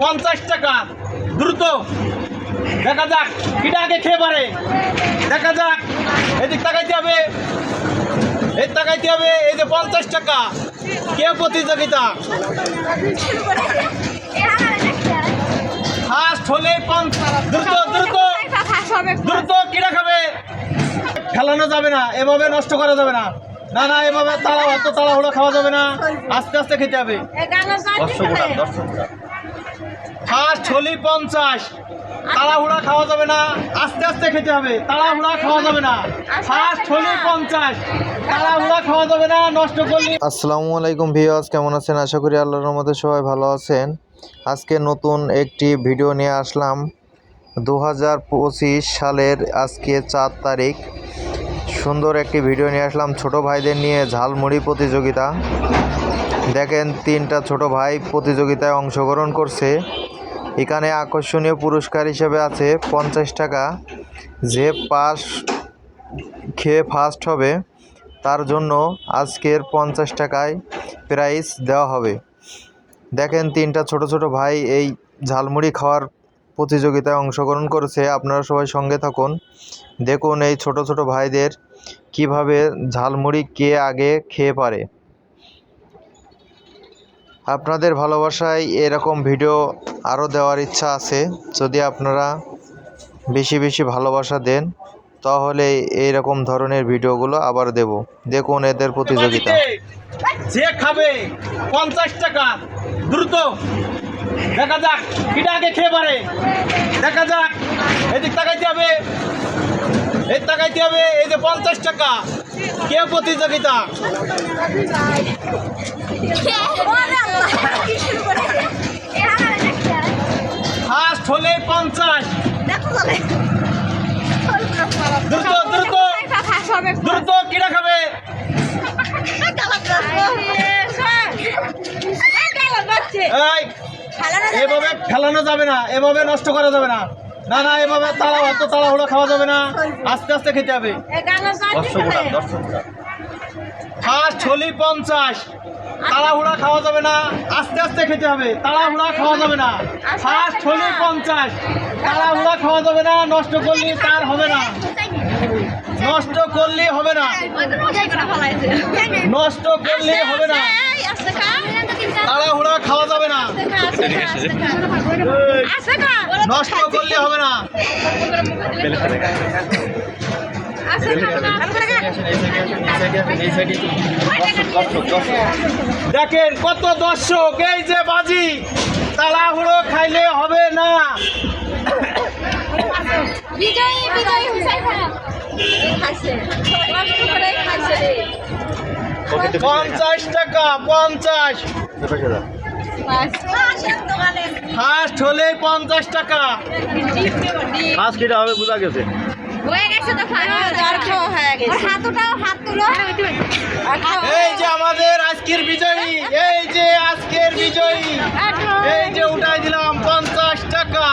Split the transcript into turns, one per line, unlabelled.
50 টাকা দ্রুত দেখা যাক কিটা আগে খেয়ে পারে। দেখা যাক এদিক তাকাইতে হবে, এই তাকাইতে হবে। এই যে 50 টাকা, কে প্রতিযোগিতা ফার্স্ট হলে দ্রুত দ্রুত দ্রুত কিটা খাবে। ফেলানো যাবে না, এভাবে নষ্ট করা যাবে না। না না, এভাবে তাড়াহুড়ো খাওয়া যাবে না, আস্তে আস্তে খেতে হবে। ফার্স্ট হলি 50, তাড়াহুড়া খাওয়া যাবে না, আস্তে আস্তে খেতে হবে। তাড়াহুড়া খাওয়া যাবে না। ফার্স্ট হলি 50, তাড়াহুড়া খাওয়া যাবে না, নষ্ট করলে।
আসসালামু আলাইকুম ভিউয়ার্স, কেমন আছেন? আশা করি আল্লাহর রহমতে সবাই ভালো আছেন। আজকে নতুন একটি ভিডিও নিয়ে আসলাম। 2025 সালের আজকে 4 তারিখ। সুন্দর একটি ভিডিও নিয়ে আসলাম ছোট ভাইদের নিয়ে ঝালমুড়ি প্রতিযোগিতা। দেখেন 3টা ছোট ভাই প্রতিযোগিতায় অংশগ্রহণ করছে। এখানে আকর্ষণীয় পুরস্কার হিসেবে আছে 50 টাকা। যে খেয়ে ফার্স্ট হবে তার জন্য আজকের 50 টাকায় প্রাইজ দেওয়া হবে। দেখেন 3টা ছোট ছোট ভাই এই ঝালমুড়ি খাওয়ার প্রতিযোগিতায় অংশগ্রহণ করেছে। আপনারা সবাই সঙ্গে থাকুন, দেখুন এই ছোট ছোট ভাইদের কিভাবে ঝালমুড়ি কে আগে খেয়ে পারে। আপনাদের ভালোবাসায় এরকম ভিডিও আরও দেওয়ার ইচ্ছা আছে। যদি আপনারা বেশি বেশি ভালোবাসা দেন তাহলে এইরকম ধরনের ভিডিওগুলো আবার দেব। দেখুন এদের প্রতিযোগিতা।
যে খাবে 50 টাকা দ্রুত দেখা যাক কিটা আগে খেয়ে পারে। দেখা যাক এদিক তাকাইতে হবে, এই তাকাইতে হবে। এই যে 50 টাকা, কে প্রতিযোগিতা ফার্স্ট হলে 50, দ্রুত দ্রুত দ্রুত কিটা খাবে। এভাবে ফেলানো যাবে না, এভাবে নষ্ট করা যাবে না। না না, এভাবে তাড়াহুড়ো খাওয়া যাবে না, আস্তে আস্তে খেতে হবে। ফার্স্ট হলি 50, তাড়াহুড়া খাওয়া যাবে না, আস্তে আস্তে খেতে হবে। তাড়াহুড়া খাওয়া যাবে না। ফার্স্ট হলি 50, তাড়াহুড়া খাওয়া যাবে না, নষ্ট করলে তার হবে না, নষ্ট করলে হবে না, নষ্ট করলে হবে না। তাড়াহুড়া খাওয়া যাবে না, নষ্ট করলে হবে না। দেখেন কত দর্শক, এই যে বাজি, তাড়াহুড়ো খাইলে হবে না। 50 টাকা, 50 ফার্স্ট হলে 50 টাকা। ফার্স্ট কিটা হবে বোঝা গেছে। এই যে আমাদের আজকের বিজয়ী, এই যে আজকের বিজয়ী, এই যে উঠাই দিলাম 50 টাকা।